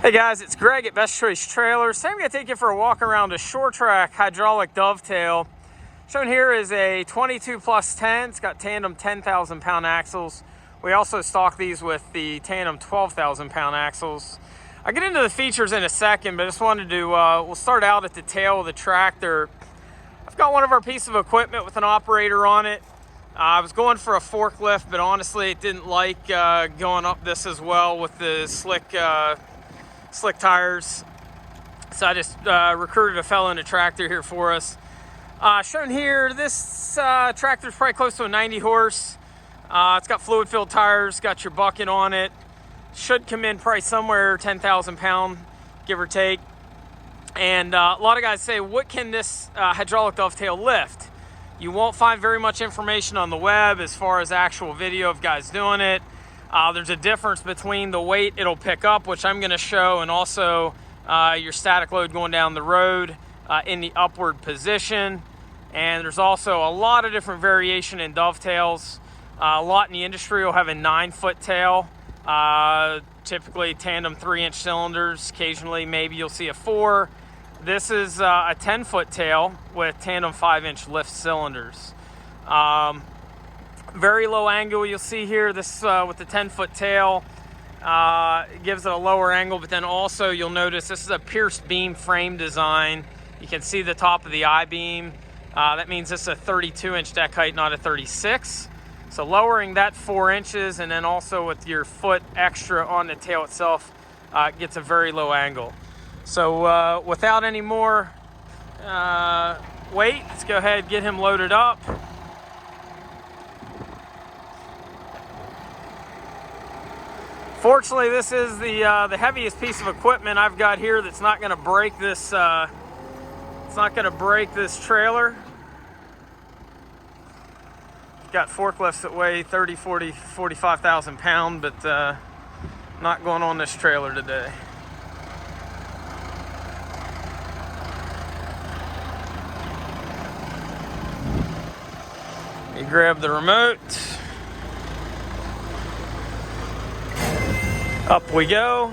Hey guys, it's Greg at Best Choice Trailers. Today I'm going to take you for a walk around a Sure-Trac hydraulic dovetail. Shown here is a 22 plus 10. It's got tandem 10,000 pound axles. We also stock these with the tandem 12,000 pound axles. I'll get into the features in a second, but I just wanted to, we'll start out at the tail of the tractor. I've got one of our pieces of equipment with an operator on it. I was going for a forklift, but honestly it didn't like going up this as well with the slick tires. So I just recruited a fellow in a tractor here for us. Shown here, this tractor is probably close to a 90 horse. It's got fluid filled tires, got your bucket on it. Should come in probably somewhere 10,000 pound, give or take. And a lot of guys say, what can this hydraulic dovetail lift? You won't find very much information on the web as far as actual video of guys doing it. There's a difference between the weight it'll pick up, which I'm going to show, and also your static load going down the road in the upward position. And there's also a lot of different variation in dovetails. A lot in the industry will have a 9-foot tail, typically tandem 3-inch cylinders. Occasionally maybe you'll see a 4. This is a 10-foot tail with tandem 5-inch lift cylinders. Very low angle you'll see here. This with the 10-foot tail gives it a lower angle, but then also you'll notice this is a pierced beam frame design. You can see the top of the I-beam. That means this is a 32-inch deck height, not a 36. So lowering that 4 inches, and then also with your foot extra on the tail itself, gets a very low angle. So without any more wait, let's go ahead and get him loaded up. Fortunately, this is the heaviest piece of equipment I've got here that's not going to break this. It's not going to break this trailer. Got forklifts that weigh 30, 40, 45,000 pounds, but not going on this trailer today. You grab the remote. Up we go.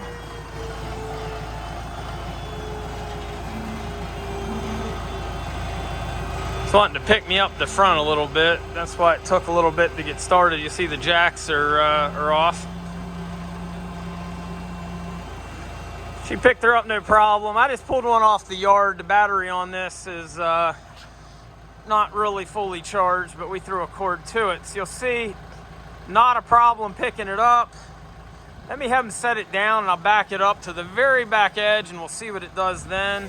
It's wanting to pick me up the front a little bit. That's why it took a little bit to get started. You see the jacks are off. She picked her up no problem. I just pulled one off the yard. The battery on this is not really fully charged, but we threw a cord to it. So you'll see not a problem picking it up. Let me have him set it down and I'll back it up to the very back edge and we'll see what it does then.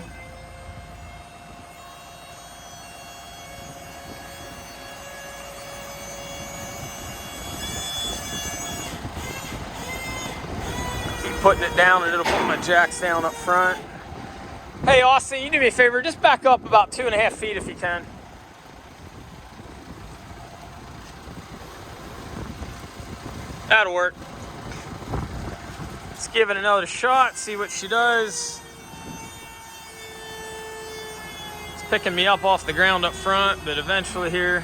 Keep putting it down and it'll put my jacks down up front. Hey Austin, you do me a favor, just back up about 2.5 feet if you can. That'll work. Let's give it another shot, see what she does. It's picking me up off the ground up front, but eventually here.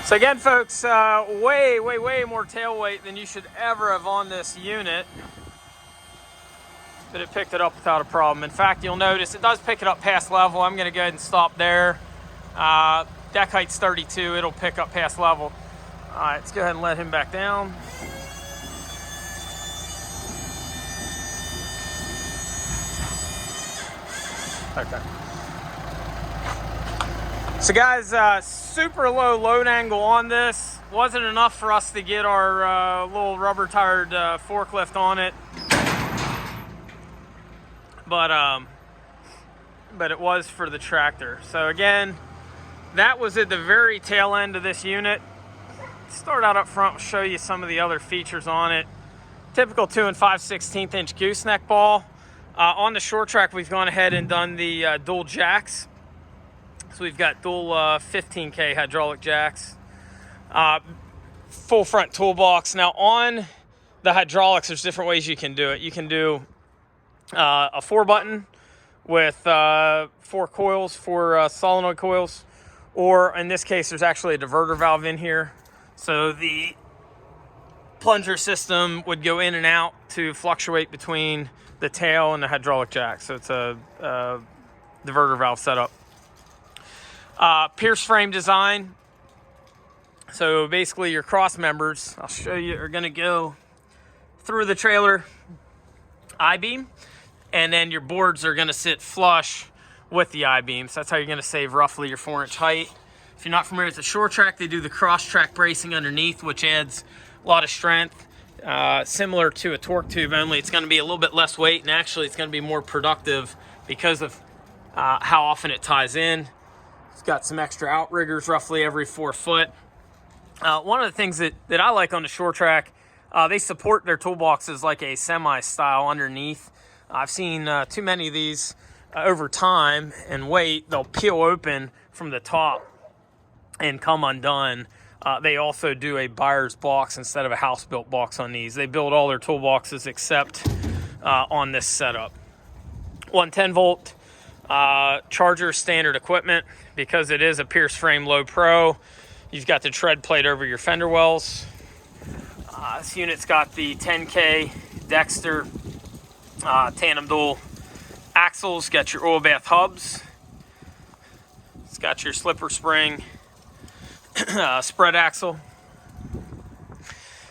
So again, folks, way more tail weight than you should ever have on this unit. But it picked it up without a problem. In fact, you'll notice it does pick it up past level. I'm gonna go ahead and stop there. Deck height's 32, it'll pick up past level. All right, let's go ahead and let him back down. Okay. So guys, super low load angle on this. Wasn't enough for us to get our little rubber tired forklift on it. But it was for the tractor. So again, that was at the very tail end of this unit. Start out up front, we'll show you some of the other features on it. Typical 2 5/16 inch gooseneck ball. On the Sure-Trac, we've gone ahead and done the dual jacks. So we've got dual 15K hydraulic jacks. Full front toolbox. Now on the hydraulics, there's different ways you can do it. You can do a 4-button with 4 coils, 4 solenoid coils. Or in this case, there's actually a diverter valve in here. So the plunger system would go in and out to fluctuate between the tail and the hydraulic jack. So it's a diverter valve setup. Pierce frame design. So basically your cross members, I'll show you, are gonna go through the trailer I-beam, and then your boards are gonna sit flush with the I-beam. So that's how you're gonna save roughly your 4-inch height. If you're not familiar with the Sure-Trac, they do the cross-track bracing underneath, which adds a lot of strength. Similar to a torque tube, only it's gonna be a little bit less weight, and actually it's gonna be more productive because of how often it ties in. It's got some extra outriggers roughly every 4 foot. One of the things that I like on the Sure-Trac, they support their toolboxes like a semi-style underneath. I've seen too many of these over time and weight, they'll peel open from the top and come undone. They also do a buyer's box instead of a house-built box on these. They build all their toolboxes except on this setup. 110 volt charger standard equipment. Because it is a Pierce frame low pro, you've got the tread plate over your fender wells. This unit's got the 10K Dexter tandem dual axles, got your oil bath hubs. It's got your slipper spring spread axle.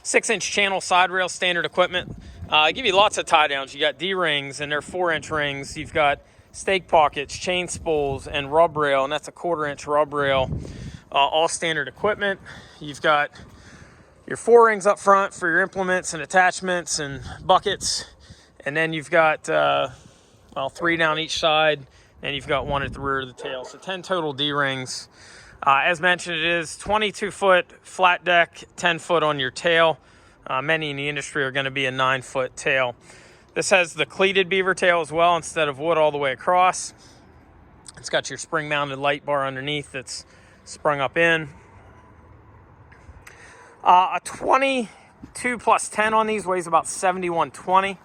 6-inch channel side rail standard equipment. I give you lots of tie downs. You got D-rings and they're 4-inch rings. You've got stake pockets, chain spools, and rub rail, and that's a 1/4-inch rub rail. All standard equipment. You've got your 4 rings up front for your implements and attachments and buckets, and then you've got 3 down each side, and you've got 1 at the rear of the tail. So 10 total D-rings. As mentioned, it is 22-foot flat deck, 10-foot on your tail. Many in the industry are going to be a 9-foot tail. This has the cleated Beavertail as well instead of wood all the way across. It's got your spring-mounted light bar underneath that's sprung up in. A 22 plus 10 on these weighs about 7120.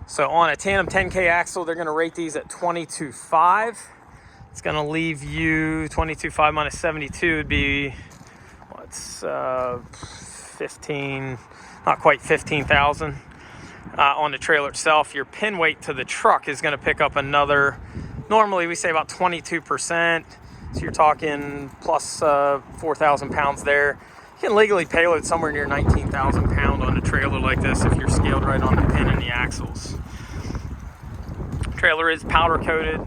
So on a tandem 10K axle, they're going to rate these at 22.5. It's going to leave you 22.5 minus 72 would be, what's 15, not quite 15,000. On the trailer itself. Your pin weight to the truck is going to pick up another, normally we say about 22%. So you're talking plus 4,000 pounds there. You can legally payload somewhere near 19,000 pound on a trailer like this if you're scaled right on the pin and the axles. Trailer is powder coated.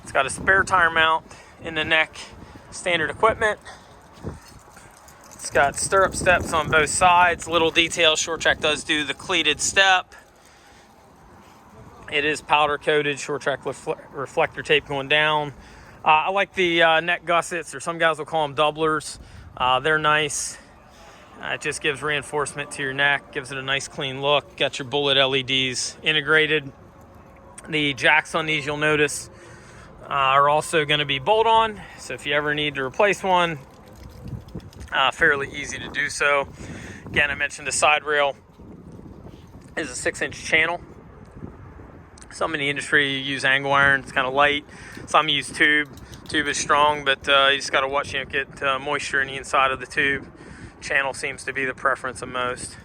It's got a spare tire mount in the neck, standard equipment. It's got stirrup steps on both sides. Little detail, Sure-Trac does do the cleated step. It is powder coated, Sure-Trac reflector tape going down. I like the neck gussets, or some guys will call them doublers. They're nice. It just gives reinforcement to your neck, gives it a nice clean look. Got your bullet LEDs integrated. The jacks on these, you'll notice, are also going to be bolt-on. So if you ever need to replace one, fairly easy to do so. Again, I mentioned the side rail is a 6-inch channel. Some in the industry use angle iron, it's kind of light. Some use tube. Tube is strong, but you just got to watch you get moisture in the inside of the tube. Channel seems to be the preference of most.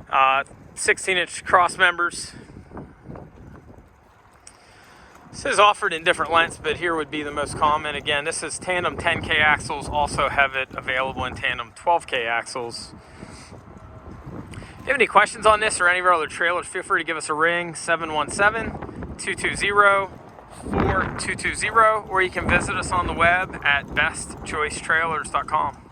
16-inch cross members. This is offered in different lengths, but here would be the most common. Again, this is tandem 10K axles, also have it available in tandem 12K axles. If you have any questions on this or any of our other trailers, feel free to give us a ring, 717-220-4220, or you can visit us on the web at bestchoicetrailers.com.